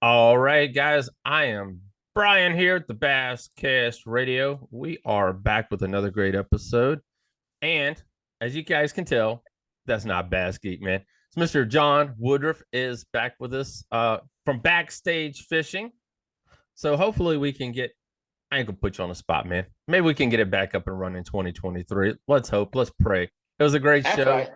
All right, guys, I am Brian here at the Bass Cast Radio. We are back with another great episode. And as you guys can tell, that's not Bass Geek, man. It's Mr. John Woodroof is back with us from Backstage Fishing. So hopefully we can get, I ain't gonna put you on the spot, man. Maybe we can get it back up and running in 2023. Let's hope, let's pray. It was a great That's show. right.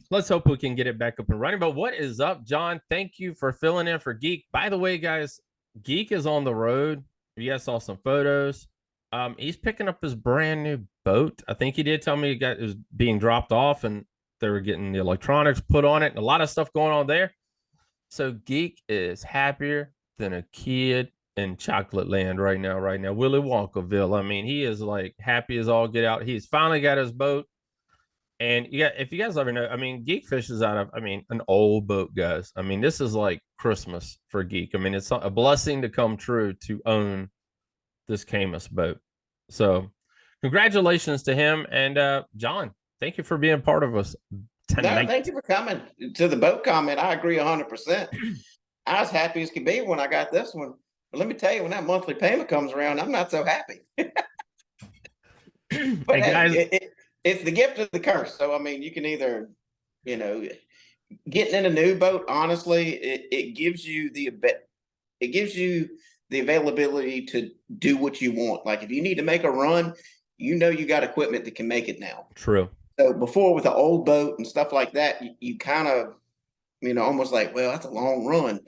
Let's hope we can get it back up and running. But what is up, John? Thank you for filling in for Geek. By the way, guys, Geek is on the road. You guys saw some photos. He's picking up his brand new boat. I think he did tell me it was being dropped off and they were getting the electronics put on it and a lot of stuff going on there. So Geek is happier than a kid in chocolate land right now. Willy Wonkaville. I mean, he is like happy as all get out. He's finally got his boat. And yeah, if you guys ever know, I mean, Geek fishes out of, an old boat, guys. I mean, this is like Christmas for Geek. I mean, it's a blessing to come true to own this Camus boat. So, congratulations to him and John. Thank you for being part of us No, tonight. thank you for coming to the boat comment. I agree 100%. I was happy as could be when I got this one. But let me tell you, when that monthly payment comes around, I'm not so happy. But Hey hey, guys, it's the gift of the curse. So, I mean, you can either, you know, getting in a new boat, honestly, it gives you the availability to do what you want. Like if you need to make a run, you got equipment that can make it now. true. So before with the old boat and stuff like that, you kind of, almost like, well, that's a long run.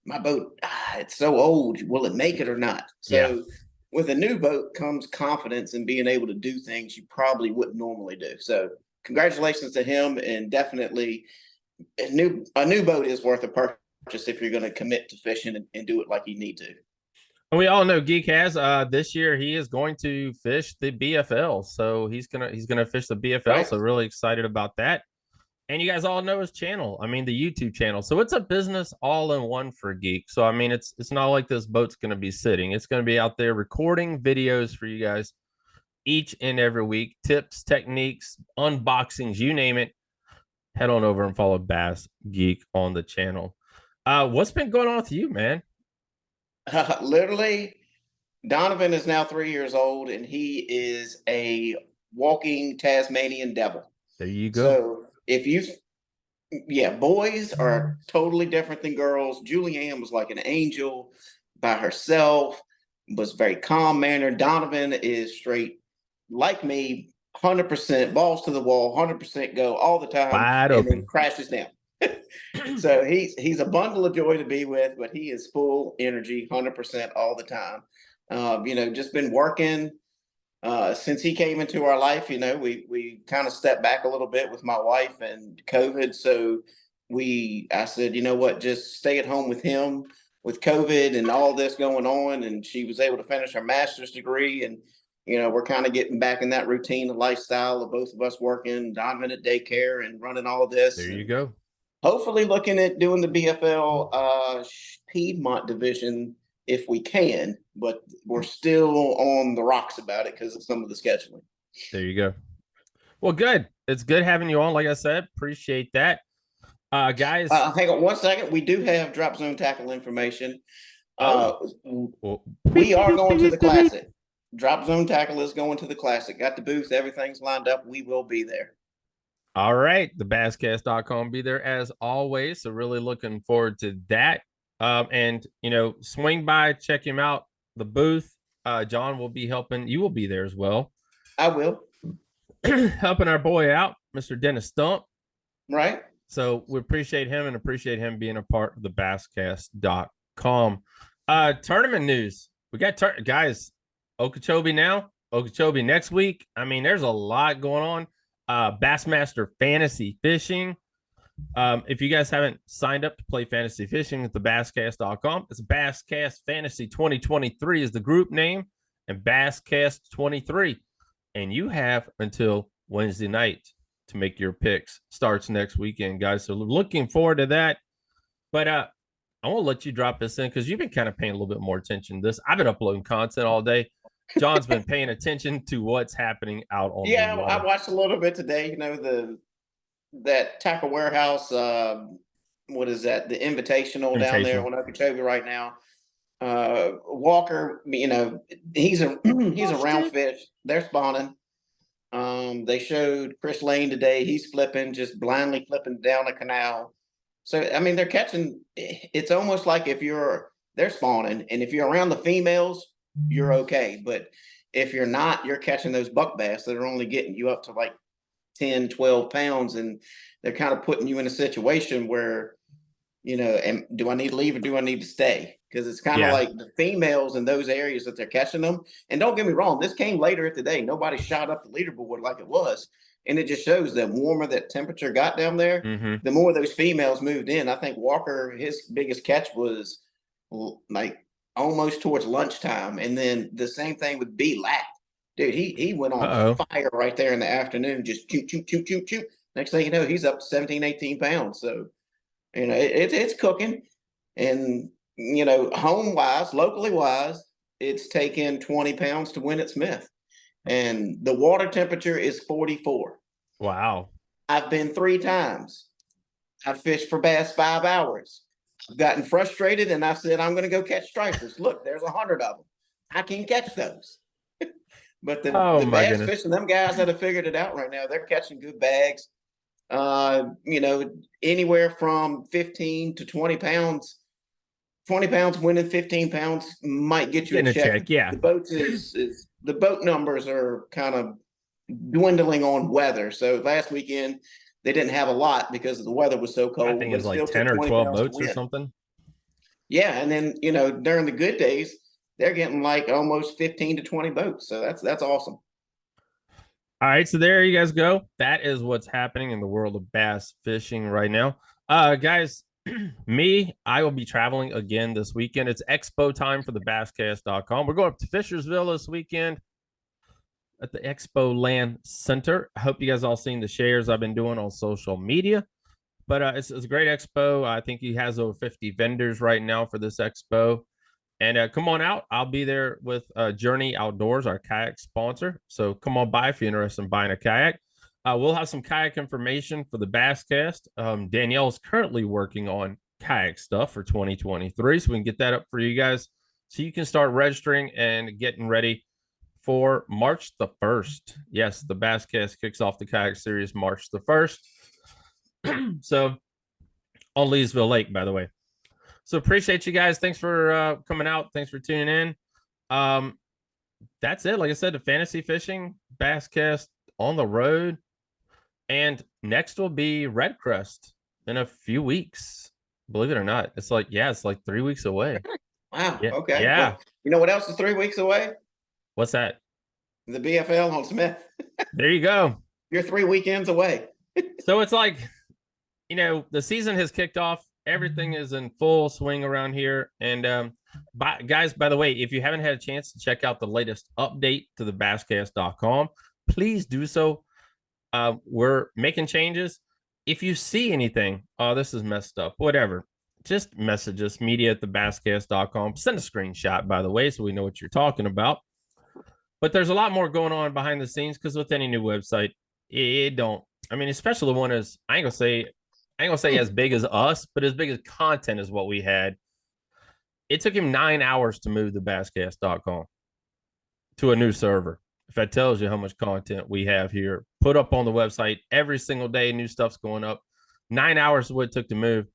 My boat, it's so old. Will it make it or not? Yeah. So with a new boat comes confidence in being able to do things you probably wouldn't normally do. So congratulations to him, and definitely a new boat is worth a purchase if you're going to commit to fishing and do it like you need to. And we all know Geek has this year he is going to fish the BFL. So he's gonna fish the BFL. Right. So really excited about that. And you guys all know his channel. I mean, the YouTube channel. So it's a business all in one for Geek. So I mean, it's not like this boat's going to be sitting. It's going to be out there recording videos for you guys each and every week. Tips, techniques, unboxings, you name it. Head on over and follow Bass Geek on the channel. What's been going on with you, man? Literally, Donovan is now 3 years old, and he is a walking Tasmanian devil. There you go. So if you, yeah, boys are totally different than girls. Julianne was like an angel by herself, was very calm mannered. Donovan is straight like me, 100% balls to the wall, 100% go all the time, Wide and then open. crashes down. So he's a bundle of joy to be with, but he is full energy, 100% all the time. Just been working since he came into our life. We kind of stepped back a little bit with my wife and COVID. So I said, you know what, just stay at home with him with COVID and all this going on. And she was able to finish her master's degree. And, we're kind of getting back in that routine of lifestyle of both of us working, Donovan at daycare and running all this. There you And go. hopefully looking at doing the BFL Piedmont division if we can, but we're still on the rocks about it because of some of the scheduling. There you go. Well, good. It's good having you on. Like I said, appreciate that. Guys. Hang on one second. We do have drop zone tackle information. Well, We are going to the classic. Drop zone tackle is going to the classic. Got the booth. Everything's lined up. We will be there. all right. The basscast.com be there as always. So really looking forward to that. And swing by, check him out. The booth. John will be helping. You will be there as well. I will. Helping our boy out, Mr. Dennis Stump. Right. So we appreciate him and appreciate him being a part of the basscast.com. Tournament news. We got guys, Okeechobee now, Okeechobee next week. I mean, there's a lot going on. Bassmaster Fantasy Fishing. If you guys haven't signed up to play fantasy fishing at the basscast.com, it's Basscast Fantasy 2023 is the group name, and Basscast 23. And you have until Wednesday night to make your picks. Starts next weekend, guys. So looking forward to that. But I want to let you drop this in because you've been kind of paying a little bit more attention to this. I've been uploading content all day. John's been paying attention to what's happening out on Yeah, the water. I watched a little bit today. That tackle warehouse what is that? The Invitational down there Invitational. on Okeechobee right now. Walker, he's a he's a round fish. They're spawning. They showed Chris Lane today. He's flipping, just blindly flipping down a canal. So I mean, they're catching. It's almost like they're spawning, and if you're around the females, you're okay. But if you're not, you're catching those buck bass that are only getting you up to like 10, 12 pounds, and they're kind of putting you in a situation where, and do I need to leave or do I need to stay? Because it's kind of like the females in those areas that they're catching them. And don't get me wrong, this came later at the day. Nobody shot up the leaderboard like it was. And it just shows that warmer that temperature got down there, the more those females moved in. I think Walker, his biggest catch was like almost towards lunchtime. And then the same thing with B Lat. Dude, he went on fire right there in the afternoon, just choop, choop, choop, choop, choop. Next thing you know, he's up to 17, 18 pounds. So, it's cooking. And, home wise, locally wise, it's taken 20 pounds to win at Smith. And the water temperature is 44. Wow. I've been 3 times. I've fished for bass 5 hours. I've gotten frustrated and I said, I'm going to go catch stripers. Look, there's 100 of them. I can catch those. But the bass fishing, them guys that have figured it out right now, they're catching good bags. Anywhere from 15 to 20 pounds. 20 pounds winning 15 pounds might get you a check. Yeah. The boats the boat numbers are kind of dwindling on weather. So last weekend they didn't have a lot because the weather was so cold. I think it's like 10 or 12 boats or something. Yeah, and then during the good days, they're getting like almost 15 to 20 boats. So that's awesome. All right, so there you guys go. That is what's happening in the world of bass fishing right now. Guys, I will be traveling again this weekend. It's expo time for the basscast.com. We're going up to Fishersville this weekend at the Expo Land Center. I hope you guys all seen the shares I've been doing on social media. But it's a great expo. I think he has over 50 vendors right now for this expo. And come on out. I'll be there with Journey Outdoors, our kayak sponsor. So come on by if you're interested in buying a kayak. We'll have some kayak information for the Basscast. Danielle is currently working on kayak stuff for 2023. So we can get that up for you guys. So you can start registering and getting ready for March the 1st. Yes, the Basscast kicks off the kayak series March the 1st. So on Leesville Lake, by the way. So appreciate you guys. Thanks for coming out. Thanks for tuning in. That's it. Like I said, the fantasy fishing Basscast on the road. And next will be Red Crest in a few weeks. Believe it or not. It's like 3 weeks away. Wow. Yeah. Okay. Yeah. Well, you know what else is 3 weeks away? What's that? The BFL on Smith. There you go. You're 3 weekends away. So it's like, the season has kicked off. Everything is in full swing around here. And guys, by the way, if you haven't had a chance to check out the latest update to the basscast.com, please do so. We're making changes. If you see anything, this is messed up, whatever, just message us, media@thebasscast.com. Send a screenshot, by the way, so we know what you're talking about. But there's a lot more going on behind the scenes because with any new website, especially the one is, I ain't gonna say as big as us, but as big as content as what we had. It took him 9 hours to move the basscast.com to a new server. If that tells you how much content we have here, put up on the website every single day, new stuff's going up. 9 hours is what it took to move.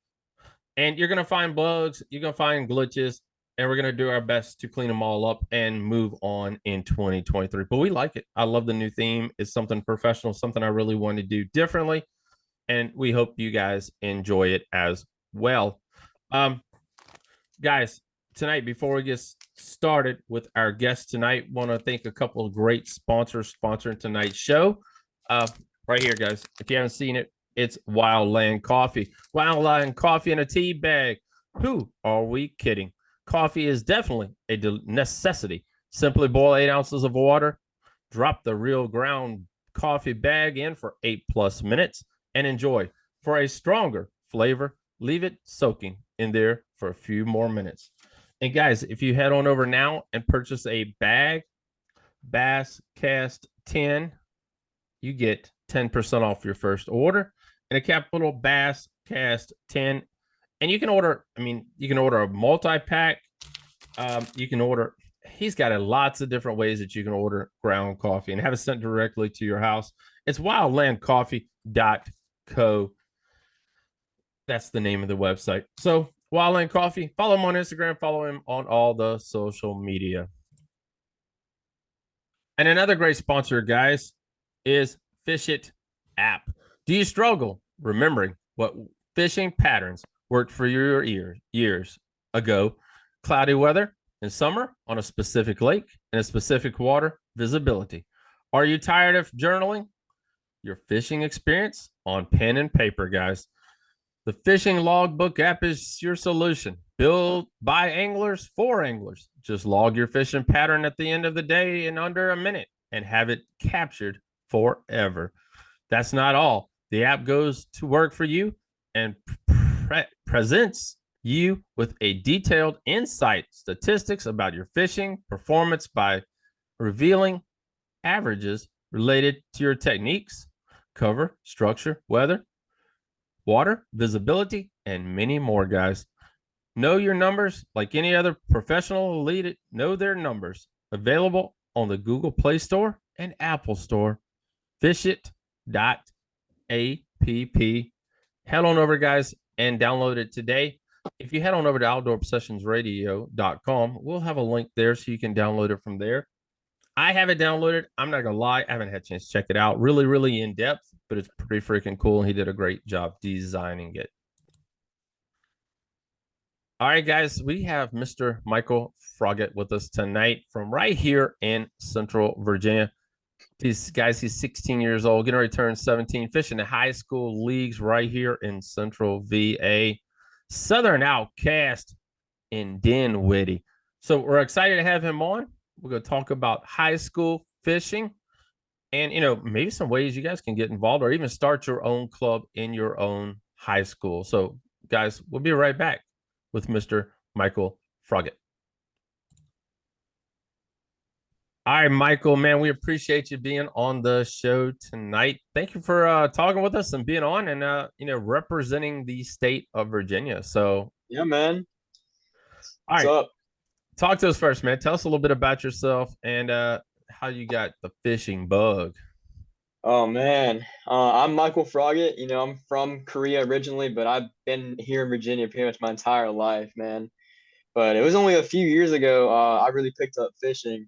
And you're going to find bugs, you're going to find glitches, and we're going to do our best to clean them all up and move on in 2023. But we like it. I love the new theme. It's something professional, something I really want to do differently. And we hope you guys enjoy it as well. Guys, tonight, before we get started with our guest tonight, want to thank a couple of great sponsors sponsoring tonight's show. Right here, guys. If you haven't seen it, it's Wildland Coffee. Wildland Coffee in a tea bag. Who are we kidding? Coffee is definitely a necessity. Simply boil 8 ounces of water, drop the real ground coffee bag in for 8+ minutes, and enjoy. For a stronger flavor, leave it soaking in there for a few more minutes. And guys, if you head on over now and purchase a bag, Basscast 10, you get 10% off your first order. And a capital Basscast 10 And you can order, I mean, you can order a multi-pack. You can order, he's got lots of different ways that you can order ground coffee and have it sent directly to your house. It's wildlandcoffee.co. That's the name of the website. So Wildland Coffee, follow him on Instagram, follow him on all the social media. And another great sponsor, guys, is Fish It app. Do you struggle remembering what fishing patterns worked for your years ago? Cloudy weather in summer on a specific lake and a specific water visibility. Are you tired of journaling your fishing experience on pen and paper, guys? The fishing logbook app is your solution. Built by anglers for anglers. Just log your fishing pattern at the end of the day in under a minute and have it captured forever. That's not all. The app goes to work for you and presents you with a detailed insight statistics about your fishing performance by revealing averages related to your techniques, cover, structure, weather, water, visibility, and many more, guys. Know your numbers like any other professional elite. Know their numbers. Available on the Google Play Store and Apple Store. Fishit.app. Head on over, guys, and download it today. If you head on over to outdoorobsessionsradio.com, we'll have a link there so you can download it from there. I have it downloaded. I'm not gonna lie, I haven't had a chance to check it out. Really, really in depth, but it's pretty freaking cool, and he did a great job designing it. All right, guys, we have Mr. Michael Fraggat with us tonight from right here in Central Virginia. He's 16 years old, getting ready to turn 17, fishing the high school leagues right here in Central VA. Southern Outcast in Dinwiddie. So we're excited to have him on. We're going to talk about high school fishing and, maybe some ways you guys can get involved or even start your own club in your own high school. So, guys, we'll be right back with Mr. Michael Froggatt. All right, Michael, man, we appreciate you being on the show tonight. Thank you for talking with us and being on and, representing the state of Virginia. So, yeah, man. All right. What's up? Talk to us first, man. Tell us a little bit about yourself and how you got the fishing bug. Oh, man. I'm Michael Fraggat. I'm from Korea originally, but I've been here in Virginia pretty much my entire life, man. But it was only a few years ago I really picked up fishing.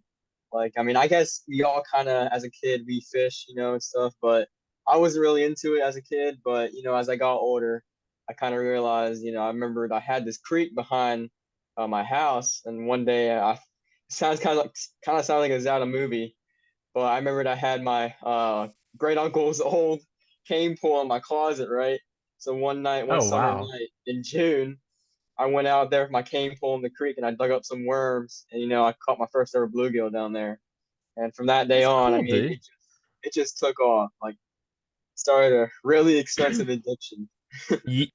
Like, I mean, I guess we all kind of, as a kid, we fish, and stuff, but I wasn't really into it as a kid. But, as I got older, I kind of realized, I remembered I had this creek behind my house. And one day sounds kind of sounds like it was out of a movie, but I remembered I had my great uncle's old cane pole in my closet, right? So one summer night in June, I went out there with my cane pole in the creek and I dug up some worms and, I caught my first ever bluegill down there. And from that day on, cool, I mean, it just took off. Like, started a really expensive addiction.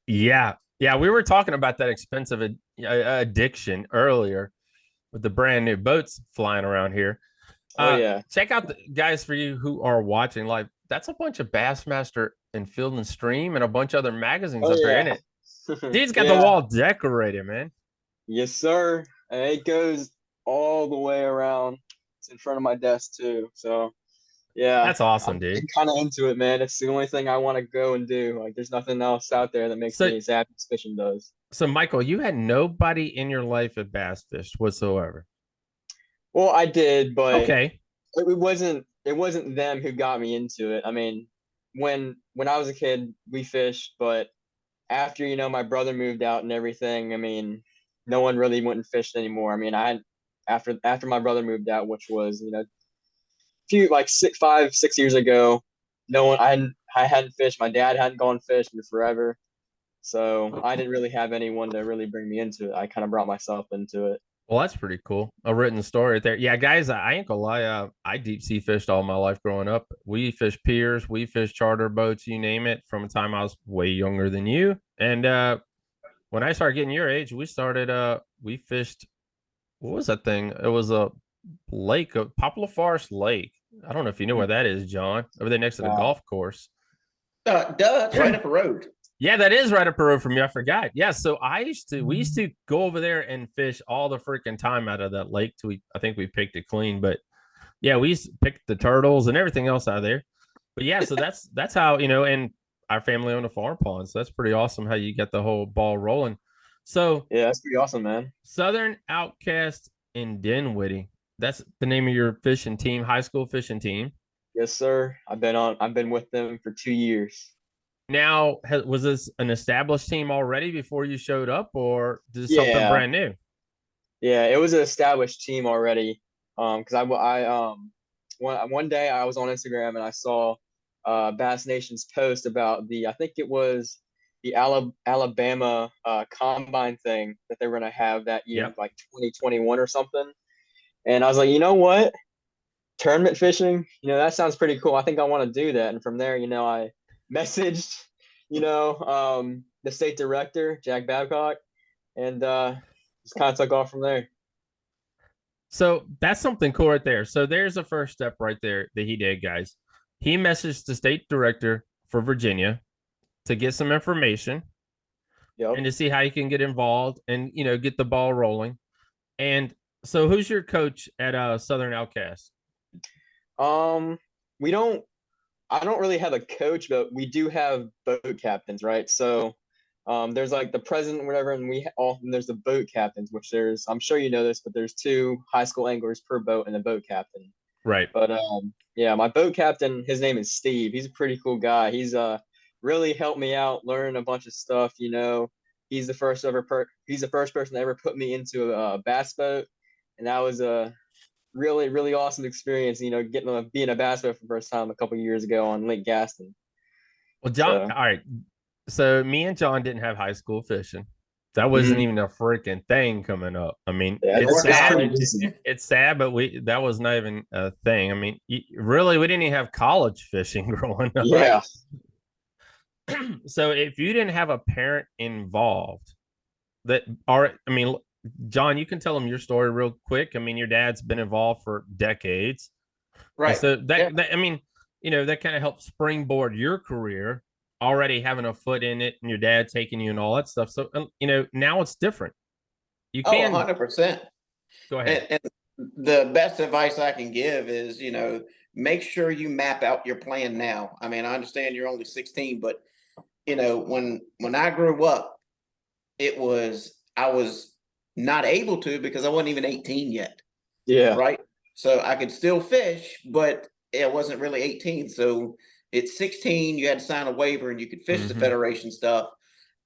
Yeah. Yeah. We were talking about that expensive addiction earlier with the brand new boats flying around here. Oh, yeah. Check out the guys for you who are watching live. That's a bunch of Bassmaster and Field and Stream and a bunch of other magazines up there in it. Dude's got the wall decorated, man. Yes, sir. And it goes all the way around. It's in front of my desk too. So, yeah. That's awesome, dude. I'm kind of into it, man. It's the only thing I want to go and do. Like, there's nothing else out there that makes me as happy as fishing does. So, Michael, you had nobody in your life at bass fished whatsoever. Well, I did, but okay, it wasn't them who got me into it. I mean, when I was a kid, we fished, but after, my brother moved out and everything, I mean, no one really went and fished anymore. I mean, after my brother moved out, which was, like 6 years ago, I hadn't fished. My dad hadn't gone fishing forever. So I didn't really have anyone to really bring me into it. I kind of brought myself into it. Well, that's pretty cool. A written story right there. Yeah, guys, I ain't gonna lie. I deep sea fished all my life growing up. We fished piers, we fished charter boats, you name it, from a time I was way younger than you. And when I started getting your age, we fished, what was that thing? It was a lake, a Poplar Forest Lake. I don't know if you know where that is, John. Over there next to the golf course. Duh, it's right up the road. Yeah, that is right up the road from you. I forgot. Yeah, so we used to go over there and fish all the freaking time out of that lake till I think we picked it clean. But yeah, we used to pick the turtles and everything else out of there. But yeah, so that's how, and our family owned a farm pond. So that's pretty awesome how you get the whole ball rolling. So Yeah, that's pretty awesome, man. Southern Outcast in Dinwiddie. That's the name of your fishing team, high school fishing team. Yes, sir. I've been with them for 2 years. Now, was this an established team already before you showed up, or is this something Yeah, brand new? yeah, it was an established team already. Because one day I was on Instagram and I saw Bass Nation's post about I think it was the Alabama combine thing that they were gonna have that year, Yep. like 2021 or something. And I was like, you know what? Tournament fishing, that sounds pretty cool. I think I want to do that. And from there, I messaged, the state director, Jack Babcock, and just kind of took off from there. So that's something cool right there. So there's the first step right there that he did, guys. He messaged the state director for Virginia to get some information Yep. and to see how you can get involved and get the ball rolling. And so who's your coach at Southern Outcast? We don't I don't really have a coach, but we do have boat captains, right? So there's like the president, whatever, and there's the boat captains, which I'm sure you know this, but there's 2 high school anglers per boat and a boat captain. Right. But yeah, my boat captain, his name is Steve. He's a pretty cool guy. He's really helped me out, learn a bunch of stuff. He's the first person to ever put me into a bass boat, and that was a really, really awesome experience. Being a bass boat for the first time a couple years ago on Lake Gaston. Well, John, all right. So me and John didn't have high school fishing. That wasn't even a freaking thing coming up. I mean, Yeah, it's sad, but that was not even a thing. I mean, really, we didn't even have college fishing growing up. Yeah. So if you didn't have a parent involved, John, you can tell them your story real quick. I mean, your dad's been involved for decades. Right. And so that kind of helped springboard your career, already having a foot in it and your dad taking you and all that stuff. So, now it's different. You can 100%. Go ahead. And the best advice I can give is, make sure you map out your plan now. I mean, I understand you're only 16, but when I grew up, I was not able to because I wasn't even 18 yet. Yeah. Right. So I could still fish, but it wasn't really 18. So at 16, you had to sign a waiver and you could fish the Federation stuff.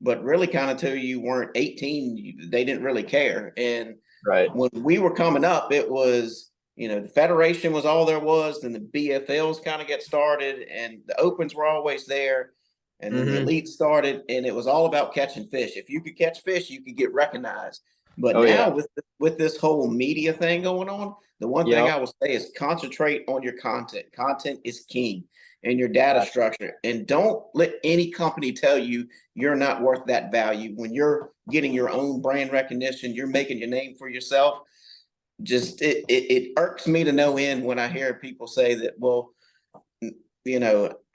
But really, kind of till you weren't 18, they didn't really care. And right when we were coming up, it was, the Federation was all there was. Then the BFLs kind of get started and the Opens were always there. And then the Elite started, and it was all about catching fish. If you could catch fish, you could get recognized. But now with this whole media thing going on, the one thing I will say is concentrate on your content. Content is king, and your data structure. And don't let any company tell you you're not worth that value. When you're getting your own brand recognition, you're making your name for yourself. Just it irks me to no end when I hear people say that, well,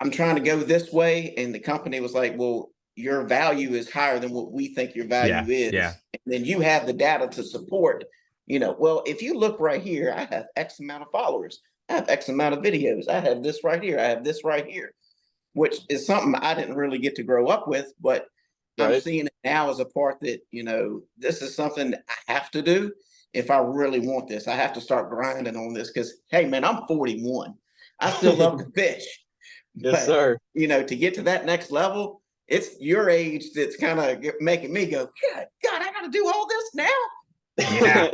I'm trying to go this way, and the company was like, well, your value is higher than what we think your value is. Yeah. And then you have the data to support, well, if you look right here, I have X amount of followers. I have X amount of videos. I have this right here. I have this right here, which is something I didn't really get to grow up with, but I'm seeing it now as a part that, this is something I have to do. If I really want this, I have to start grinding on this because, hey, man, I'm 41. I still love to fish. Yes, sir. To get to that next level, it's your age that's kind of making me go, God, I got to do all this now. Yeah,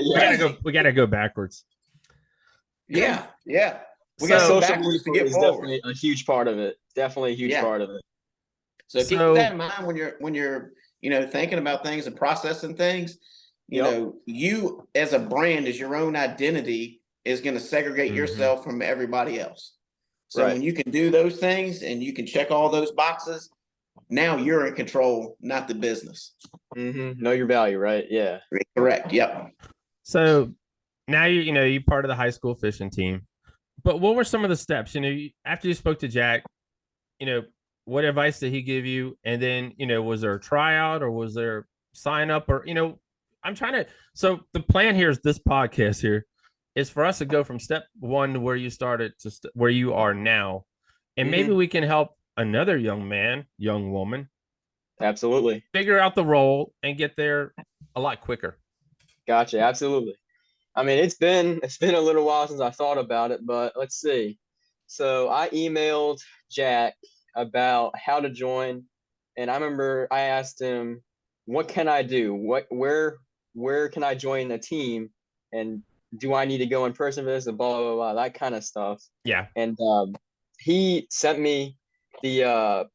we gotta go backwards. Yeah. We got social media to get forward. Definitely a huge part of it. Definitely a huge part of it. So keep that in mind when you're thinking about things and processing things. You as a brand, as your own identity, is going to segregate yourself from everybody else. So when you can do those things and you can check all those boxes, now you're in control, not the business. Know your value, right? Yeah. Correct. Yep. So now you're part of the high school fishing team. But what were some of the steps? After you spoke to Jack, what advice did he give you? And then, was there a tryout or was there sign up or, I'm trying to, so the plan here is this podcast here is for us to go from step one to where you started to where you are now. And maybe we can help another young man, young woman. Absolutely. Figure out the role and get there a lot quicker. Gotcha. Absolutely. I mean, it's been a little while since I thought about it, but let's see. So I emailed Jack about how to join, and I remember I asked him, "What can I do? Where can I join a team? And do I need to go in person for this? And blah blah blah, that kind of stuff." Yeah. And he sent me the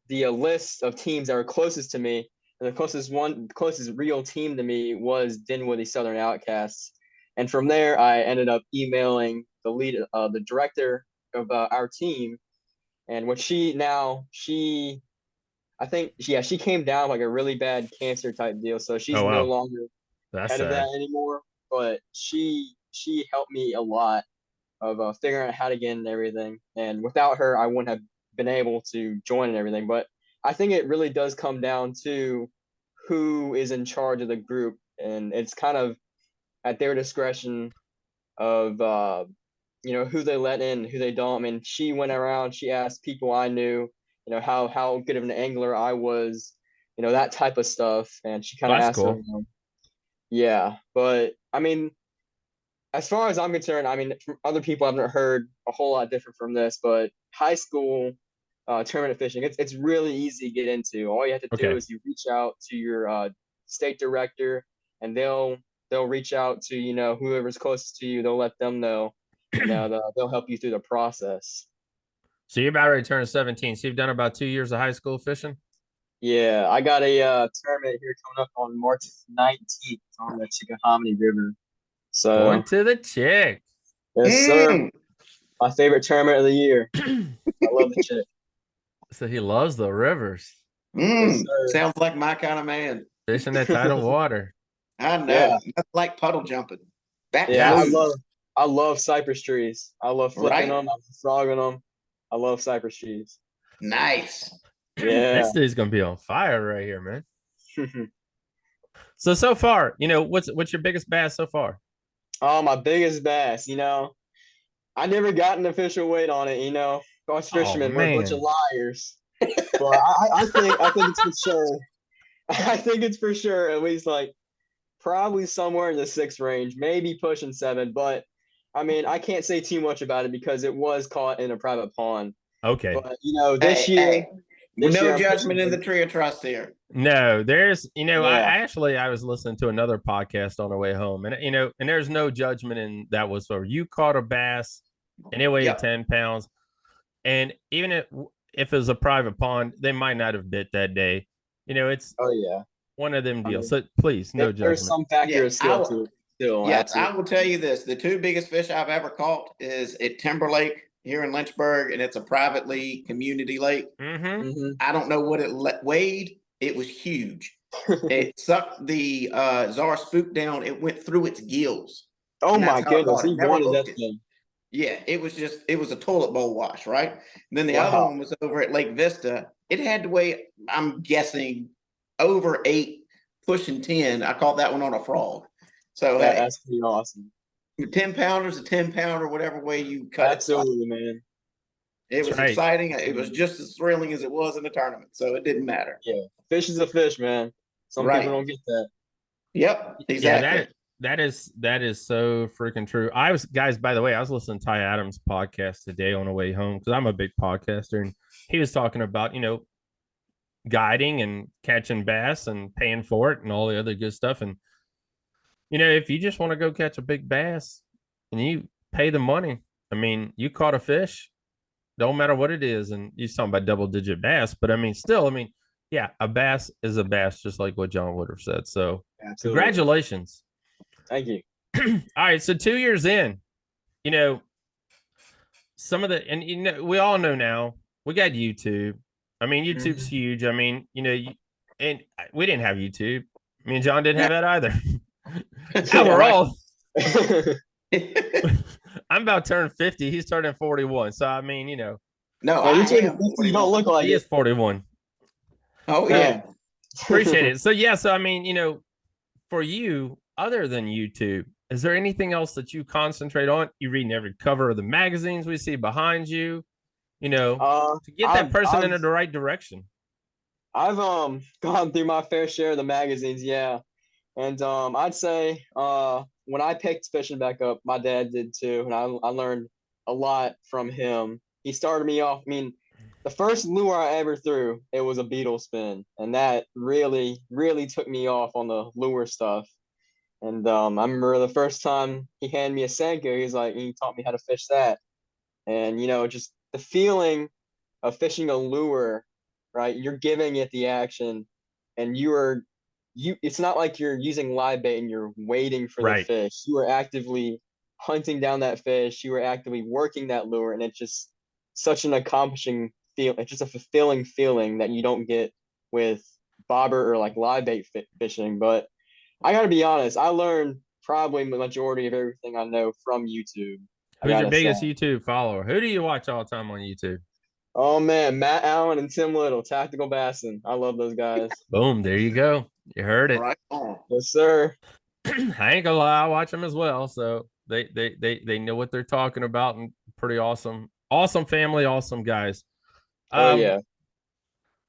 list of teams that were closest to me. And the closest real team to me was Dinwiddie Southern Outcasts. And from there, I ended up emailing the director of our team. And she came down like a really bad cancer type deal. So she's no longer head of that anymore. But she helped me a lot of figuring out how to get in and everything. And without her, I wouldn't have been able to join and everything. But I think it really does come down to who is in charge of the group, and it's kind of at their discretion of who they let in, who they don't. I mean, she went around, she asked people I knew, how good of an angler I was, that type of stuff, and she kind of asked cool. them. Yeah, but I mean, as far as I'm concerned, I mean, from other people, I've not heard a whole lot different from this, but high school tournament fishing, it's really easy to get into. All you have to do is you reach out to your state director, and they'll reach out to whoever's closest to you. They'll let them know, and they'll help you through the process. So you're about ready to turn 17. So you've done about 2 years of high school fishing? Yeah, I got a tournament here coming up on March 19th on the Chickahominy River. So going to the Chick. Yes, sir. My favorite tournament of the year. I love the Chick. So he loves the rivers. Yes, sounds like my kind of man. Fishing that tidal water. I know. Yeah. That's like puddle jumping. I love cypress trees. I love flipping them. I love frogging them. I love cypress trees. Nice. Yeah. This dude's gonna be on fire right here, man. So far, what's your biggest bass so far? Oh, my biggest bass, I never got an official weight on it, us fishermen were a bunch of liars. But I think it's for sure. I think it's for sure at least like probably somewhere in the 6 range, maybe pushing 7. But I mean, I can't say too much about it because it was caught in a private pond. Okay. But this year. No judgment in the tree of trust here. No, there's, I was listening to another podcast on the way home, and and there's no judgment in that whatsoever. You caught a bass, and it weighed 10 pounds, and even if it was a private pond, they might not have bit that day. It's one of them deals. So please, no judgment. There's some factor of skill to it. Still, I will tell you this: the 2 biggest fish I've ever caught is at Timberlake here in Lynchburg, and it's a privately community lake. I don't know what it weighed. It was huge. It sucked the Czar spook down. It went through its gills. Oh my goodness! He wanted that thing. Yeah, it was a toilet bowl wash, right? And then the other one was over at Lake Vista. It had to weigh, I'm guessing, over 8, pushing 10. I caught that one on a frog. So that's pretty awesome. 10 pounders, a 10 pounder, whatever way you cut it. Absolutely, man. It was exciting. It was just as thrilling as it was in the tournament. So it didn't matter. Yeah. Fish is a fish, man. Some people don't get that. Yep. Exactly. Yeah, that is so freaking true. Guys, by the way, I was listening to Ty Adams' podcast today on the way home because I'm a big podcaster, and he was talking about, guiding and catching bass and paying for it and all the other good stuff. And if you just want to go catch a big bass and you pay the money, I mean, you caught a fish, don't matter what it is. And you're talking about double-digit bass, but I mean, still, a bass is a bass, just like what John Woodroof said. So congratulations. Thank you. All right. So 2 years in, some of the, and we all know now we got YouTube. I mean, YouTube's huge. I mean, and we didn't have YouTube. Me and John didn't have that either. Now we're old. I'm about to turn 50. He's turning 41. So I mean, No, Yeah, I you turning am 50, you don't 41. look like He it. is 41. Oh So, yeah. appreciate it. So yeah, so I mean, for you, other than YouTube, is there anything else that you concentrate on? You reading every cover of the magazines we see behind you, to get that person in the right direction. I've gone through my fair share of the magazines, yeah. And I'd say when I picked fishing back up, my dad did too, and I learned a lot from him. He started me off. I mean, the first lure I ever threw, it was a beetle spin, and that really, really took me off on the lure stuff. And I remember the first time he handed me a Senko, he's like, he taught me how to fish that. And just the feeling of fishing a lure, right? You're giving it the action, and it's not like you're using live bait and you're waiting for the Right. fish. You are actively hunting down that fish. You are actively working that lure, and it's just such an accomplishing feel. It's just a fulfilling feeling that you don't get with bobber or like live bait fishing. But I got to be honest, I learned probably the majority of everything I know from YouTube. I Who's your gotta say. biggest YouTube follower? Who do you watch all the time on YouTube? Oh man, Matt Allen and Tim Little, Tactical Bassin. I love those guys. Boom, there you go. You heard it. Right on. Yes, sir. I ain't gonna lie, I watch them as well. So they know what they're talking about, and pretty awesome. Awesome family, awesome guys. Oh yeah.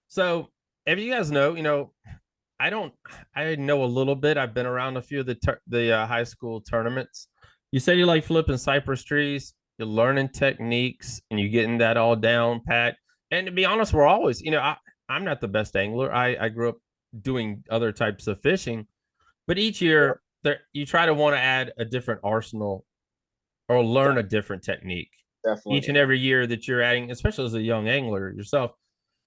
So if you guys know, I don't. I know a little bit. I've been around a few of the high school tournaments. You said you like flipping cypress trees. You're learning techniques, and you're getting that all down pat. And to be honest, we're always, I'm not the best angler. I grew up doing other types of fishing, but each year there you try to want to add a different arsenal or learn a different technique. Each Definitely. and every year that you're adding, especially as a young angler yourself,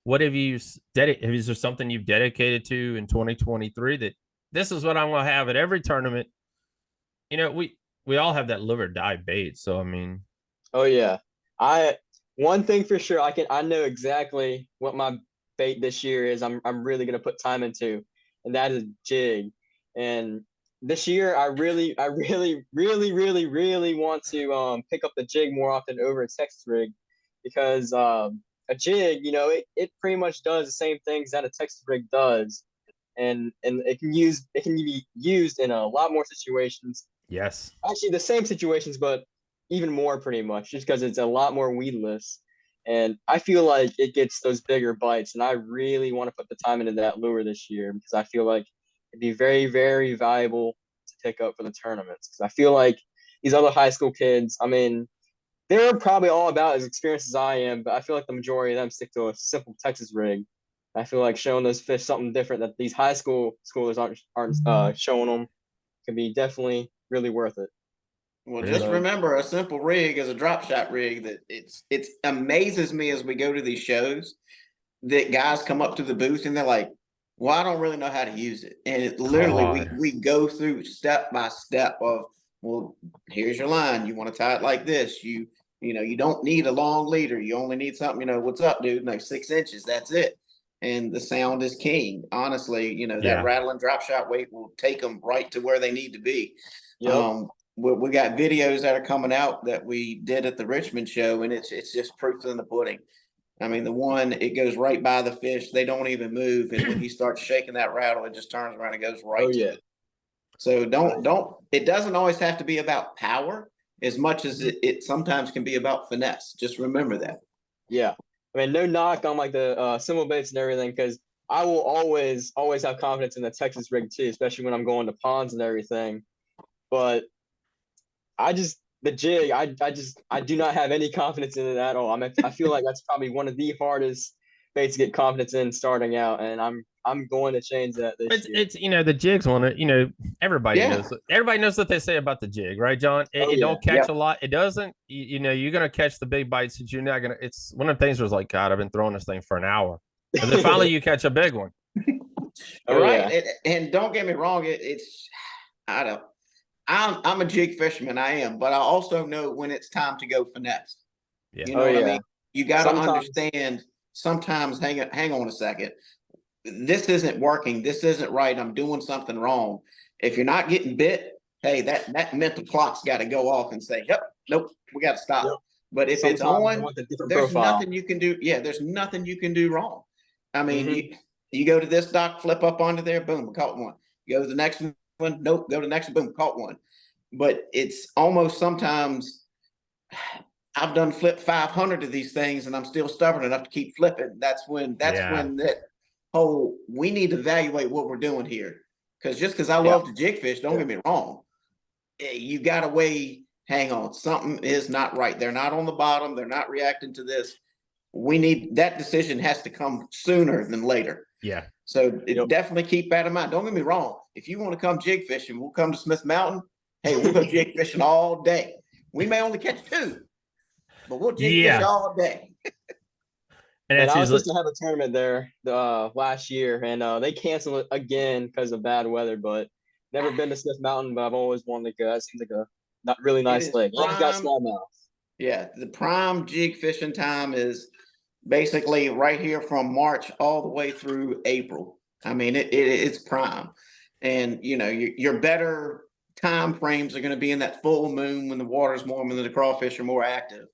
what have you dedicated? Is there something you've dedicated to in 2023 that this is what I'm going to have at every tournament? We all have that live or die bait. So I mean, Oh yeah. I One thing for sure, I know exactly what my bait this year is. I'm really gonna put time into, and that is jig. And this year I really want to pick up the jig more often over a Texas rig because a jig, it pretty much does the same things that a Texas rig does. And it can be used in a lot more situations, yes, actually the same situations, but even more pretty much, just because it's a lot more weedless. And I feel like it gets those bigger bites, and I really want to put the time into that lure this year because I feel like it'd be very, very valuable to pick up for the tournaments. Because I feel like these other high school kids, I mean, they're probably all about as experienced as I am, but I feel like the majority of them stick to a simple Texas rig. I feel like showing those fish something different that these high school schoolers aren't showing them can be definitely really worth it. Well, there you just go. remember, a simple rig is a drop shot rig that it's amazes me as we go to these shows that guys come up to the booth and they're like, "Well, I don't really know how to use it." And it literally God. we go through step by step of, well, here's your line. You want to tie it like this. You don't need a long leader. You only need something. What's up, dude? No, 6 inches. That's it. And the sound is king. Honestly, that Yeah. rattling drop shot weight will take them right to where they need to be. Yep. We got videos that are coming out that we did at the Richmond show, and it's just proof in the pudding. I mean, the one, it goes right by the fish. They don't even move. And when he starts shaking that rattle, it just turns around and goes Oh right to yeah. it. So it doesn't always have to be about power as much as it sometimes can be about finesse. Just remember that. Yeah. I mean, no knock on like the cymbal baits and everything, because I will always have confidence in the Texas rig too, especially when I'm going to ponds and everything. But the jig, I do not have any confidence in it at all. I feel like that's probably one of the hardest baits to get confidence in starting out, and I'm going to change that this year. It's the jigs on it. Everybody Yeah. knows. Everybody knows what they say about the jig, right, John? It, Oh it yeah. don't catch Yep. a lot. It doesn't. You're gonna catch the big bites that you're not gonna. It's one of the things where it's like, God, I've been throwing this thing for an hour, and then finally you catch a big one. Oh Right. yeah. And don't get me wrong. I don't, I'm a jig fisherman. I am, but I also know when it's time to go finesse. Yeah. You Oh know what I yeah. mean? You got to Sometimes. understand sometimes, hang on a second. This isn't working. This isn't right. I'm doing something wrong. If you're not getting bit, hey, that mental clock's got to go off and say, yep, nope, we got to Yep. stop. But if it's Sometimes I on, want a different there's profile. nothing you can do. Yeah, there's nothing you can do wrong. I mean, Mm-hmm. you go to this dock, flip up onto there, boom, caught one. You go to the next one, nope, go to the next one, boom, caught one. But it's almost sometimes I've done flip 500 of these things and I'm still stubborn enough to keep flipping. That's when Yeah. that whole we need to evaluate what we're doing here. Because just because I Yeah. love to jig fish, don't get me wrong, you got to weigh, hang on, something is not right. They're not on the bottom. They're not reacting to this. We need that decision has to come sooner than later. Yeah. So Yep. definitely keep that in mind. Don't get me wrong. If you want to come jig fishing, we'll come to Smith Mountain. Hey, we'll go jig fishing all day. We may only catch 2, but we'll jig fish Yeah. all day. And Man, that's I was usually supposed to have a tournament there last year, and they canceled it again because of bad weather. But never been to Smith Mountain, but I've always wanted to go. That seems like a not really It nice is lake. And it's got prime. smallmouth. Yeah, the prime jig fishing time is basically right here from March all the way through April. I mean, it's prime, and you know your better time frames are going to be in that full moon when the water's warm and the crawfish are more active.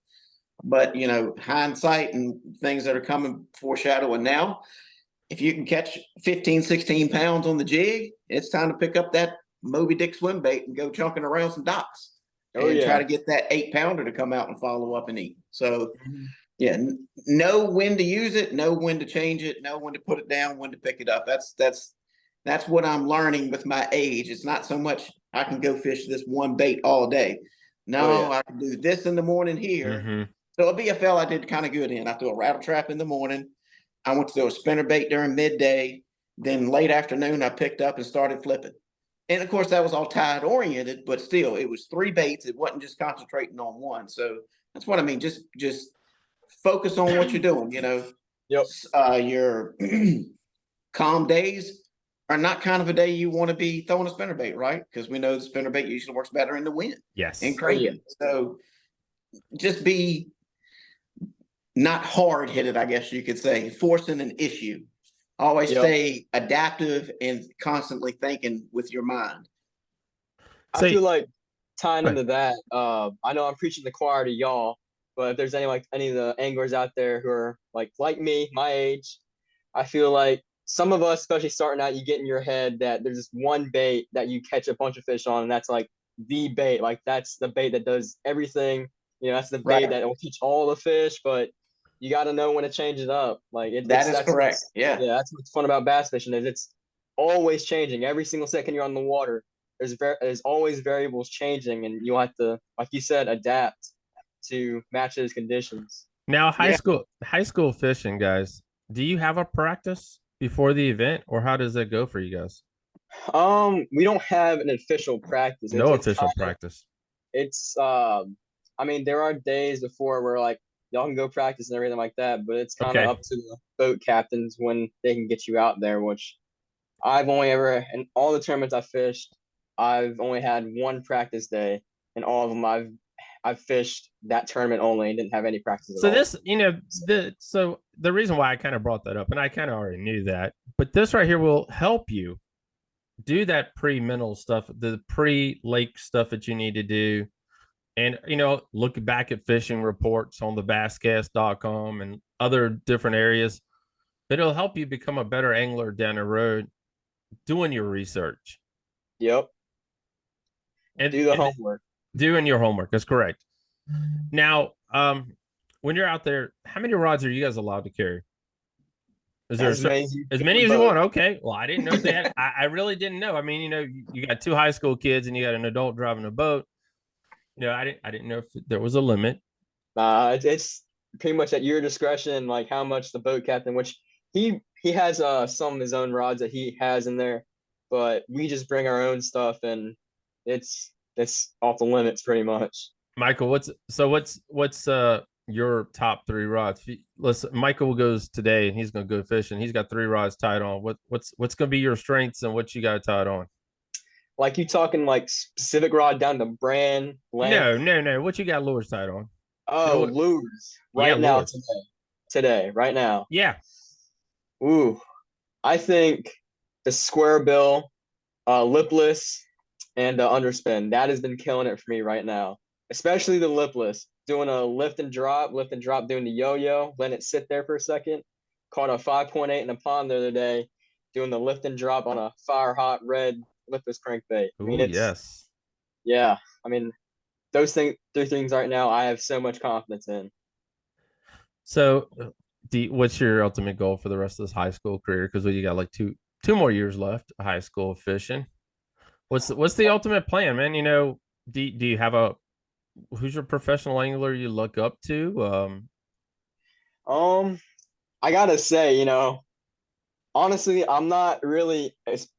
But you know, hindsight and things that are coming foreshadowing now, if you can catch 15, 16 pounds on the jig, it's time to pick up that Moby Dick swim bait and go chunking around some docks Oh and try yeah. to get that 8-pounder to come out and follow up and eat. So Mhm. yeah, know when to use it, know when to change it, know when to put it down, when to pick it up. That's what I'm learning with my age. It's not so much I can go fish this one bait all day. Oh yeah. No, I can do this in the morning here. mm-hmm. So a BFL I did kind of good in. I threw a rattle trap in the morning. I went to throw a spinner bait during midday. Then late afternoon, I picked up and started flipping. And of course, that was all tide oriented, but still, it was 3 baits. It wasn't just concentrating on one. So that's what I mean. Just focus on what you're doing. You know, Yep. your calm days are not kind of a day you want to be throwing a spinnerbait, right? Because we know the spinnerbait usually works better in the wind and Yes. Oh yeah. cranking. So just be not hard headed, I guess you could say, forcing an issue. Always Yep. stay adaptive and constantly thinking with your mind. I So feel like tying go ahead. into that, I know I'm preaching the choir to y'all, but if there's any of the anglers out there who are like me, my age, I feel like some of us, especially starting out, you get in your head that there's this one bait that you catch a bunch of fish on, and that's like the bait. Like that's the bait that does everything. You know, that's the bait Right. that will teach all the fish, but you got to know when to change it up. Like That is correct. that's Yeah. yeah, that's what's fun about bass fishing is it's always changing. Every single second you're on the water, there's always variables changing, and you'll have to, like you said, adapt to match those conditions. Now Yeah. high school fishing, guys. Do you have a practice before the event, or how does that go for you guys? We don't have an official practice. No It's official kind practice. it's I mean there are days before where like y'all can go practice and everything like that, but it's kind of Okay. up to the boat captains when they can get you out there, which I've only ever in all the tournaments I fished, I've only had one practice day, and all of them I've fished that tournament only and didn't have any practice at So all. this, the reason why I kind of brought that up, and I kind of already knew that, but this right here will help you do that pre-mental stuff, the pre-lake stuff that you need to do. And, look back at fishing reports on the basscast.com and other different areas. It'll help you become a better angler down the road doing your research Yep. and, Do the and homework. doing your homework. That's correct. Now, when you're out there, how many rods are you guys allowed to carry? Is there As many as you as fit in many the as you boat. want? Okay. Well, I didn't know if they had. I really didn't know. I mean, you got 2 high school kids and you got an adult driving a boat. I didn't know if there was a limit. It's pretty much at your discretion, like how much the boat captain, which he has some of his own rods that he has in there, but we just bring our own stuff and it's off the limits pretty much. Michael, what's your top 3 rods? Michael goes today and he's gonna go fishing. He's got 3 rods tied on. What's gonna be your strengths and what you got tied on? Like you talking like specific rod down to brand length. No. What you got lures tied on? Oh, lures Yeah, right now lures. today, right now. Yeah. Ooh, I think the square bill, lipless, and underspin. That has been killing it for me right now. especially the lipless, doing a lift and drop, doing the yo-yo, letting it sit there for a second. Caught a 5.8 in a pond the other day, doing the lift and drop on a fire hot red lipless crankbait. I mean, Oh, yes. yeah. I mean, those three things right now, I have so much confidence in. So, what's your ultimate goal for the rest of this high school career? Because you got like two more years left, high school fishing. What's the ultimate plan, man? Do you have who's your professional angler you look up to? I gotta say, honestly, I'm not really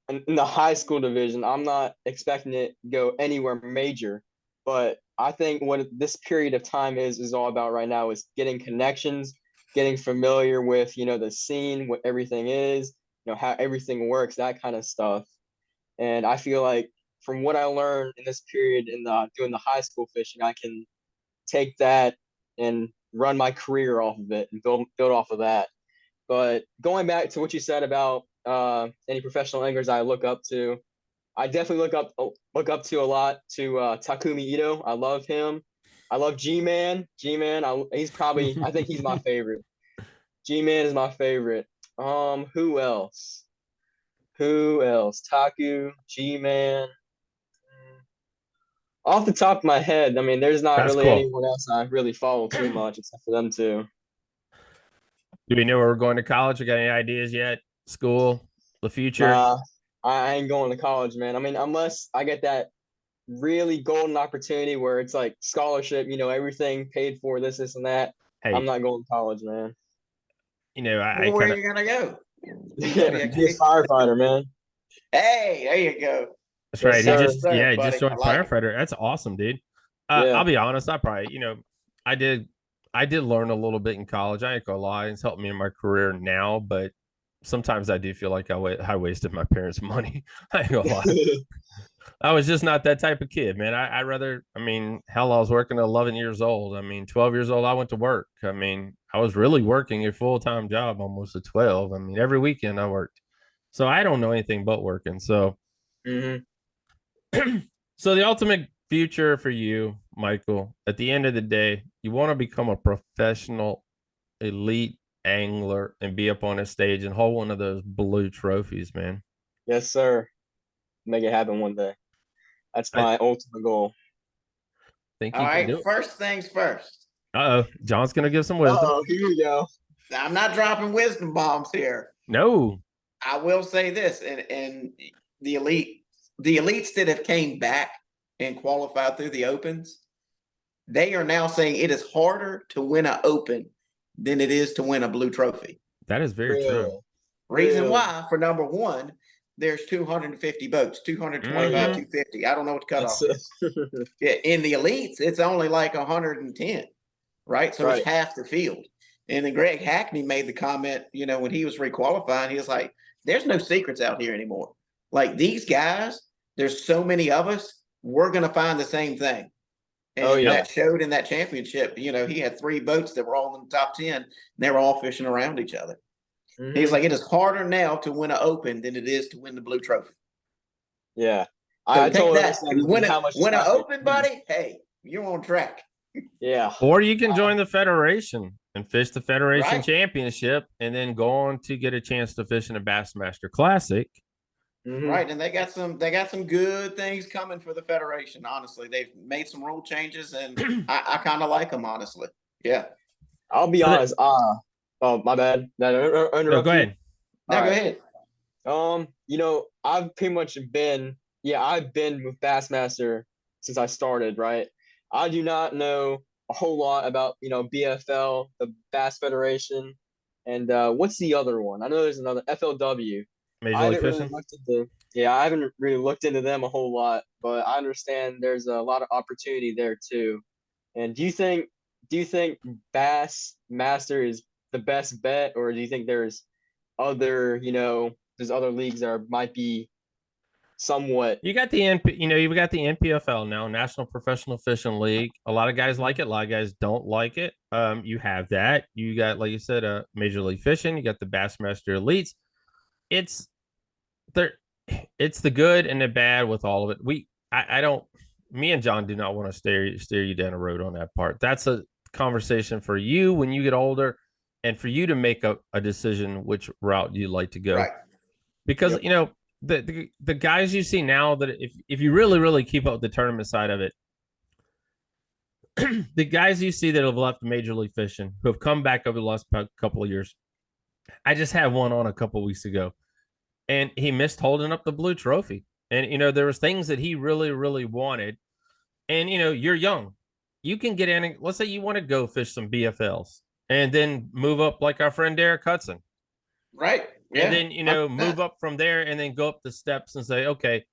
in the high school division. I'm not expecting it to go anywhere major, but I think what this period of time is all about right now is getting connections, getting familiar with, the scene, what everything is, how everything works, that kind of stuff. And I feel like from what I learned in this period in doing the high school fishing, I can take that and run my career off of it and build off of that. But going back to what you said about any professional anglers I look up to, I definitely look up to a lot to Takumi Ito. I love him. I love G-Man. G-Man, I think he's my favorite. G-Man is my favorite. Who else? Who else? Taku, G-Man. Off the top of my head, I mean, there's not That's really cool. anyone else I really follow too much except for them two. Do we know where we're going to college? We got any ideas yet? School, the future? Nah, I ain't going to college, man. I mean, unless I get that really golden opportunity where it's like scholarship, everything paid for, this and that. I'm Hey, not going to college, man. I Well, where kind are of you gonna go? You gonna be a Be a kid? firefighter, man. Hey, there you go. that's Yes, right. He sir. Yes, just sir, he just buddy. I joined like it. firefighter. That's awesome, dude. I'll Yeah. be honest. I did learn a little bit in college. I ain't gonna lie, it's helped me in my career now, but sometimes I do feel like I wasted my parents' money. I ain't gonna lie. I was just not that type of kid, man. I rather, I mean, hell, I was working at 11 years old. I mean, 12 years old, I went to work. I mean, I was really working a full time job almost at 12. I mean, every weekend I worked. So I don't know anything but working. So, hmm so the ultimate future for you, Michael, at the end of the day, you want to become a professional elite angler and be up on a stage and hold one of those blue trophies, man. Yes, sir. Make it happen one day. That's I my ultimate goal. think All you can right. do it. First things first. Uh-oh. John's going to give some wisdom. Oh, here we go. I'm not dropping wisdom bombs here. No. I will say this, and the elite, the elites that have came back and qualified through the opens, they are now saying it is harder to win an open than it is to win a blue trophy. That is very true. Real. Reason Real. why, for number one, there's 250 boats, 225, Mhm. 250. I don't know what the Yes, cutoff sir. is. Yeah, in the elites, it's only like 110, right? So it's Right. half the field. And then Greg Hackney made the comment, when he was requalifying, he was like, there's no secrets out here anymore. Like these guys, there's so many of us, we're going to find the same thing. Oh And yeah. that showed in that championship. He had 3 boats that were all in the top 10. And they were all fishing around each other. He's hmm like, it is harder now to win an open than it is to win the blue trophy. Yeah. So I take totally that. understand Win how it, much win an effort. open, buddy. Hey, you're on track. Yeah. Or you can join the federation and fish the federation Right. championship and then go on to get a chance to fish in a Bassmaster Classic. hmm Right. And they got some good things coming for the Federation, honestly. They've made some rule changes and I kind of like them, honestly. Yeah. I'll be So that, honest. Oh, my bad. Did I no, go interrupt you? ahead. All Now go right. ahead. I've pretty much I've been with Bassmaster since I started, right? I do not know a whole lot about, BFL, the Bass Federation, and what's the other one? I know there's another FLW. Major I League haven't really Fishing. looked into, yeah, I haven't really looked into them a whole lot, but I understand there's a lot of opportunity there too. And do you think Bass Master is the best bet, or do you think there's other leagues that might be somewhat. You got the you've got the NPFL now, National Professional Fishing League. A lot of guys like it, a lot of guys don't like it. You have that. You got, like you said, Major League Fishing. You got the Bassmaster Elites. It's there. It's the good and the bad with all of it. I don't. me and John do not want to steer you down the road on that part. That's a conversation for you when you get older, and for you to make a decision which route you like to go. Right. Because Yep. you know the guys you see now that if you really keep up the tournament side of it, the guys you see that have left Major League Fishing who have come back over the last couple of years. I just had one on a couple of weeks ago, and he missed holding up the blue trophy. And you know there was things that he really wanted. And you know you're young, you can get in. Let's say you want to go fish some BFLs, and then move up like our friend Derek Hudson, Right. Yeah. and then you know move up from there, and then go up the steps and say, okay,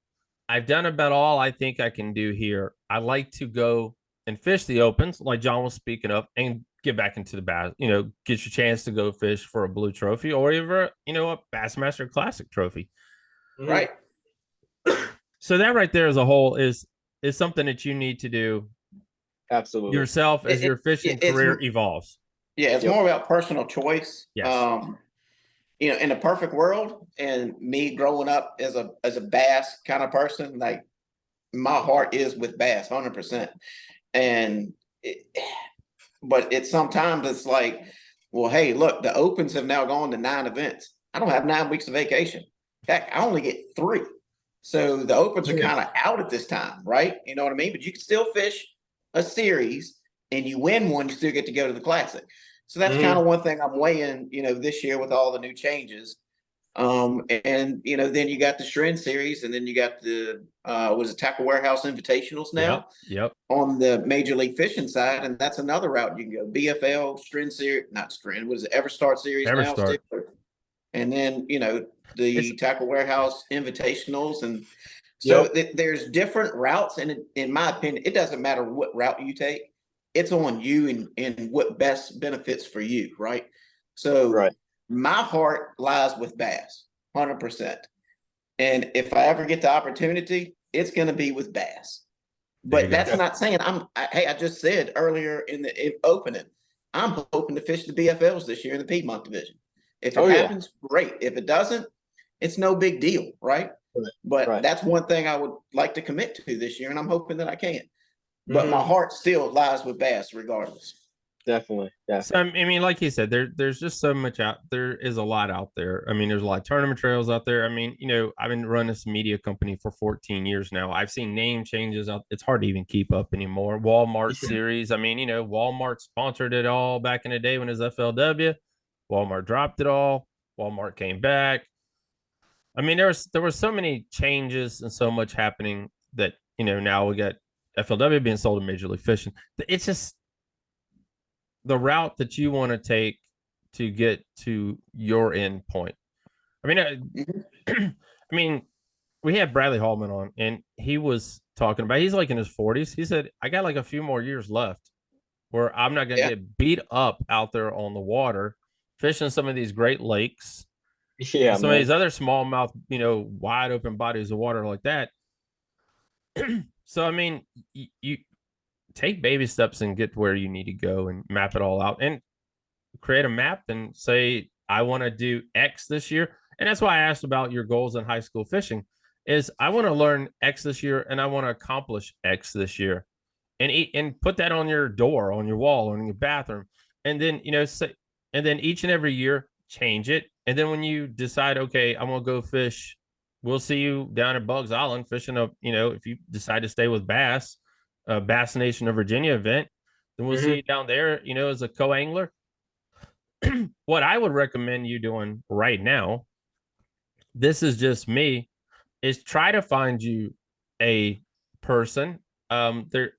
I've done about all I think I can do here. I like to go and fish the opens, like John was speaking of, and get back into the bass. You know, get your chance to go fish for a blue trophy or even a Bassmaster Classic trophy. Right. So that right there as a whole is something that you need to do Absolutely. yourself as your fishing career evolves. Yeah, it's more about personal choice. Yes. You know, in a perfect world, and me growing up as a bass kind of person, like my heart is with bass 100%. But it's sometimes it's like, well, hey, look, the opens have now gone to 9 events. I don't have 9 weeks of vacation. Heck, I only get 3. So the opens are kind of out at this time, right? You know what I mean? But you can still fish a series, and you win one, you still get to go to the classic. So that's kind of one thing I'm weighing, you know, this year with all the new changes. And you know, then you got the Shred Series, and then you got the what is it, Tackle Warehouse Invitationals now. Yep. On the Major League Fishing side, and that's another route you can go. BFL, Shred Series, not Shred, what is it, Everstart Series now? And then, you know, the Tackle Warehouse Invitationals. And so there's different routes, and in my opinion, it doesn't matter what route you take. It's on you and what best benefits for you, right? So my heart lies with bass, 100%. And if I ever get the opportunity, it's going to be with bass. But that's not saying hey, I just said earlier in the opening, I'm hoping to fish the BFLs this year in the Piedmont division. If it happens, great. If it doesn't, it's no big deal, right? But that's one thing I would like to commit to this year, and I'm hoping that I can. But my heart still lies with bass regardless. Definitely. So, I mean, like you said, there's just so much out there. Is a lot out there. I mean, there's a lot of tournament trails out there. I mean, you know, I've been running this media company for 14 years now. I've seen name changes out. It's hard to even keep up anymore. Walmart series. I mean, you know, Walmart sponsored it all back in the day when it was FLW. Walmart dropped it all. Walmart came back. I mean, there were so many changes and so much happening that, you know, now we got FLW being sold to Major League Fishing. It's just the route that you want to take to get to your end point. I mean, I mean, we had Bradley Hallman on, and he was talking about, he's like in his 40s. He said, I got like a few more years left where I'm not going to get beat up out there on the water, fishing some of these great lakes. Yeah. Some of these other smallmouth, you know, wide open bodies of water like that. So, I mean, you take baby steps and get where you need to go and map it all out and create a map and say, I want to do X this year. And that's why I asked about your goals in high school fishing is I want to learn X this year and I want to accomplish X this year and put that on your door, on your wall, or in your bathroom. And then, you know, say, and then each and every year change it. And then when you decide, okay, I'm going to go fish, we'll see you down at Bugs Island fishing up, you know, if you decide to stay with bass, Bass Nation of Virginia event, then we'll see you down there, you know, as a co-angler. What I would recommend you doing right now, this is just me, is try to find you a person. Mr.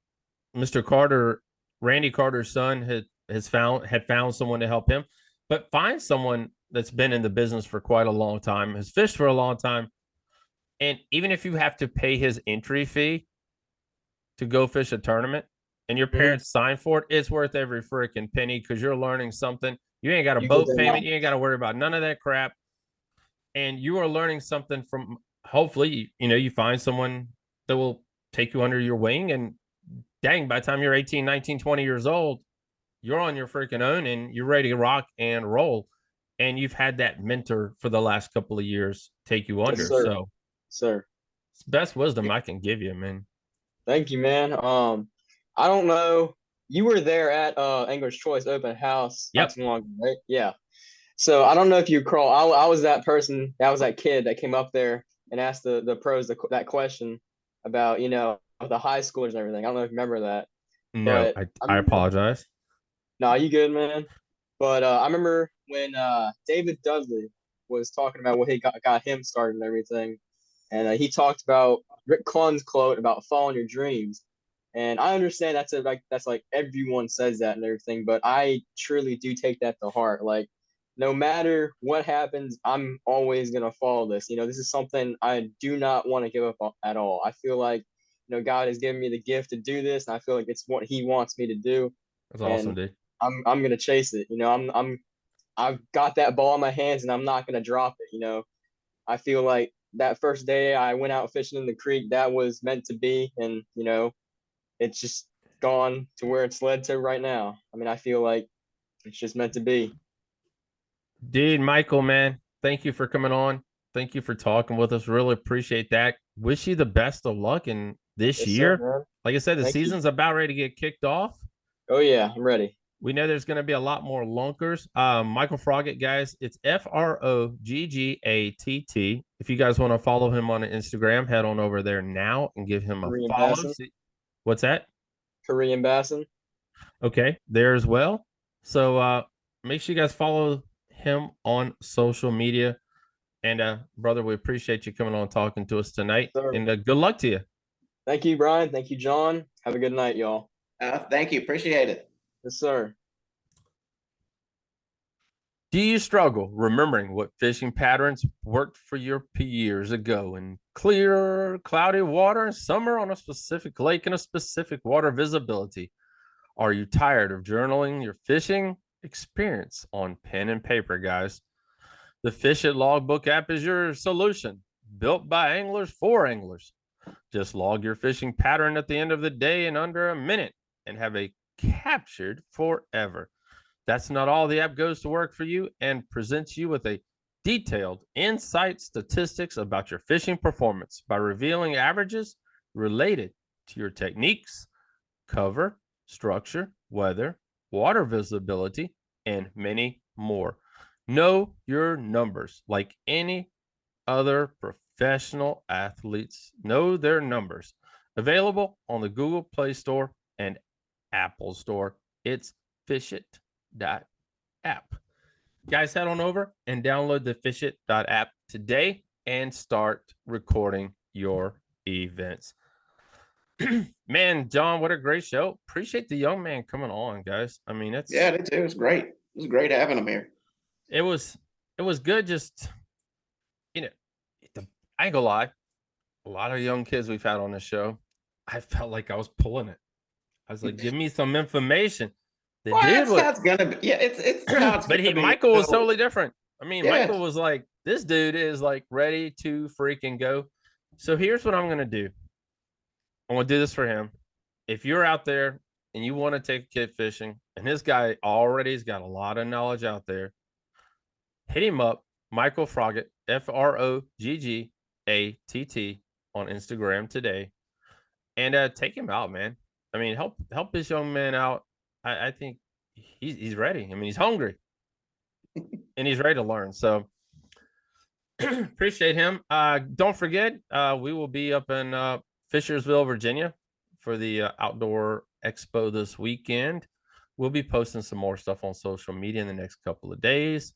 Carter, Randy Carter's son had found someone to help him, but find someone that's been in the business for quite a long time, has fished for a long time. And even if you have to pay his entry fee to go fish a tournament and your parents sign for it, it's worth every freaking penny because you're learning something. You ain't got a boat payment. You ain't got to worry about none of that crap. And you are learning something from, hopefully, you know, you find someone that will take you under your wing. And dang, by the time you're 18, 19, 20 years old, you're on your freaking own and you're ready to rock and roll. And you've had that mentor for the last couple of years take you under. Yes, sir. So, sir, it's best wisdom I can give you, man. Thank you, man. I don't know. You were there at Angler's Choice open house not Yep. too long ago, right? Yeah. So I don't know if you recall. I was that person. That was that kid that came up there and asked the pros that question about the high schoolers and everything. I don't know if you remember that, No, but I I remember. apologize. No, you good, man. But I remember when David Dudley was talking about what he got him started and everything, and he talked about Rick Clunn's quote about following your dreams. And I understand that's like everyone says that and everything, but I truly do take that to heart. Like, no matter what happens, I'm always gonna follow this. This is something I do not want to give up on at all. I feel like God has given me the gift to do this, and I feel like it's what He wants me to do, That's awesome, and dude. I'm gonna chase it. I've got that ball in my hands, and I'm not gonna drop it. I feel like that first day I went out fishing in the creek, that was meant to be, and it's just gone to where it's led to right now. I mean, I feel like it's just meant to be. Dude, Michael, man, thank you for coming on. Thank you for talking with us. Really appreciate that. Wish you the best of luck in this Yes, sir, year. man. Like I said, the Thank you. season's about ready to get kicked off. Oh yeah, I'm ready. We know there's going to be a lot more lunkers. Michael Froggatt, guys, it's Froggatt. If you guys want to follow him on Instagram, head on over there now and give him a Korean follow. bassin. What's that? Korean bassin. Okay, there as well. So make sure you guys follow him on social media. And brother, we appreciate you coming on talking to us tonight. Sir. And good luck to you. Thank you, Brian. Thank you, John. Have a good night, y'all. Thank you. Appreciate it. Yes, sir. Do you struggle remembering what fishing patterns worked for you years ago in clear, cloudy water in summer on a specific lake and a specific water visibility? Are you tired of journaling your fishing experience on pen and paper, guys? The Fish It Logbook app is your solution, built by anglers for anglers. Just log your fishing pattern at the end of the day in under a minute and have a captured forever. That's not all. The app goes to work for you and presents you with a detailed insight statistics about your fishing performance by revealing averages related to your techniques, cover, structure, weather, water visibility, and many more. Know your numbers like any other professional athletes know their numbers. Available on the Google Play Store and Apple Store. It's fishit.app. Guys, head on over and download the fishit.app today and start recording your events. Man, John, what a great show. Appreciate the young man coming on, guys. I mean, Yeah, they too. It's great. It was great having them here. it was good. Just, you know, I ain't gonna lie. A lot of young kids we've had on the show, I felt like I was pulling it. I was like, give me some information. The Well, dude it's was, how it's gonna be. Yeah, it's how it's but gonna be. Michael was totally different. I mean, Yes. Michael was like, this dude is like ready to freaking go. So here's what I'm gonna do. I'm gonna do this for him. If you're out there and you want to take a kid fishing, and this guy already's got a lot of knowledge out there, hit him up, Michael Froggatt, Froggatt on Instagram today, and take him out, man. I mean, help this young man out. I think he's ready. I mean, he's hungry and he's ready to learn. So appreciate him. Don't forget, we will be up in Fishersville, Virginia, for the outdoor expo this weekend. We'll be posting some more stuff on social media in the next couple of days,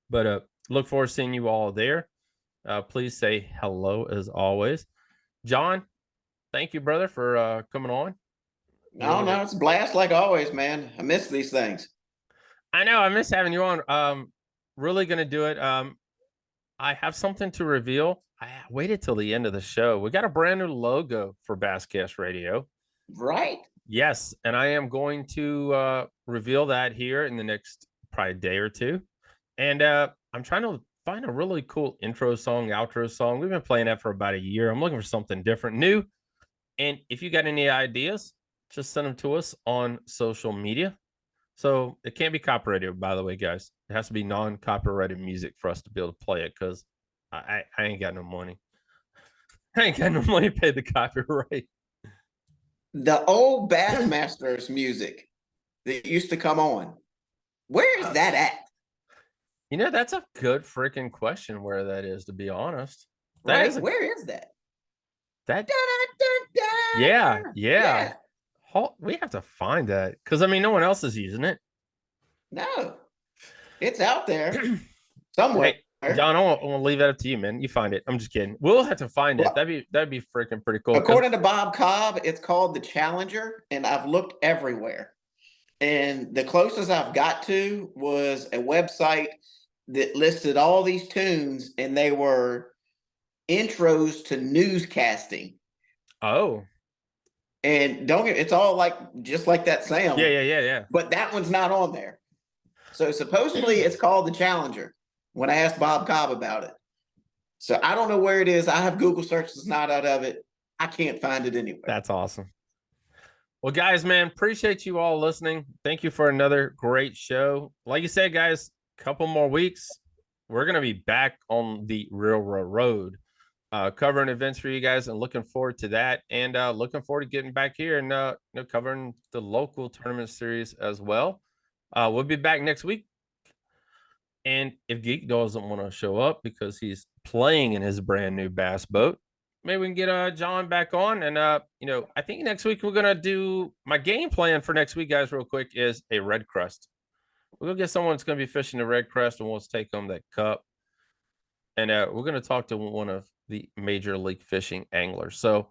but look forward to seeing you all there. Please say hello as always. John, thank you, brother, for coming on. No, it's a blast like always, man. I miss these things. I know I miss having you on. Really gonna do it. I have something to reveal. I waited till the end of the show. We got a brand new logo for Basscast Radio. Right. Yes, and I am going to reveal that here in the next probably day or two. And I'm trying to find a really cool intro song, outro song. We've been playing that for about a year. I'm looking for something different, new. And if you got any ideas, just send them to us on social media. So it can't be copyrighted, by the way, guys. It has to be non-copyrighted music for us to be able to play it, because I ain't got no money. I ain't got no money to pay the copyright. the old Bassmasters music that used to come on. Where is that at? You know, that's a good freaking question where that is, to be honest. That Right? is Where is that? that. Da, da, da, da. Yeah. Yeah. We have to find that because I mean, no one else is using it. No, it's out there somewhere. Hey, John, I want to leave that up to you, man. You find it. I'm just kidding. We'll have to find it. Well, That'd be freaking pretty cool. according to Bob Cobb, it's called the Challenger, and I've looked everywhere. And the closest I've got to was a website that listed all these tunes, and they were intros to newscasting. Oh. And don't get, it's all like just like that sound. Yeah. But that one's not on there. So supposedly it's called the Challenger when I asked Bob Cobb about it. So I don't know where it is. I have Google searches not out of it. I can't find it anywhere. That's awesome. Well, guys, man, appreciate you all listening. Thank you for another great show. Like you said, guys, a couple more weeks, we're going to be back on the Railroad Road, covering events for you guys, and looking forward to that. And looking forward to getting back here and covering the local tournament series as well. We'll be back next week. And if Geek doesn't want to show up because he's playing in his brand new bass boat, maybe we can get John back on. And I think next week we're gonna do my game plan for next week, guys. Real quick is a red crust. We're gonna get someone that's gonna be fishing the red crust and wants to take home that cup. And we're gonna talk to one of the major league fishing anglers. So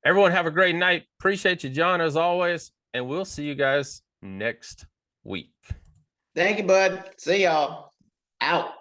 everyone have a great night. Appreciate you, John, as always, and we'll see you guys next week. Thank you, bud. See y'all. Out.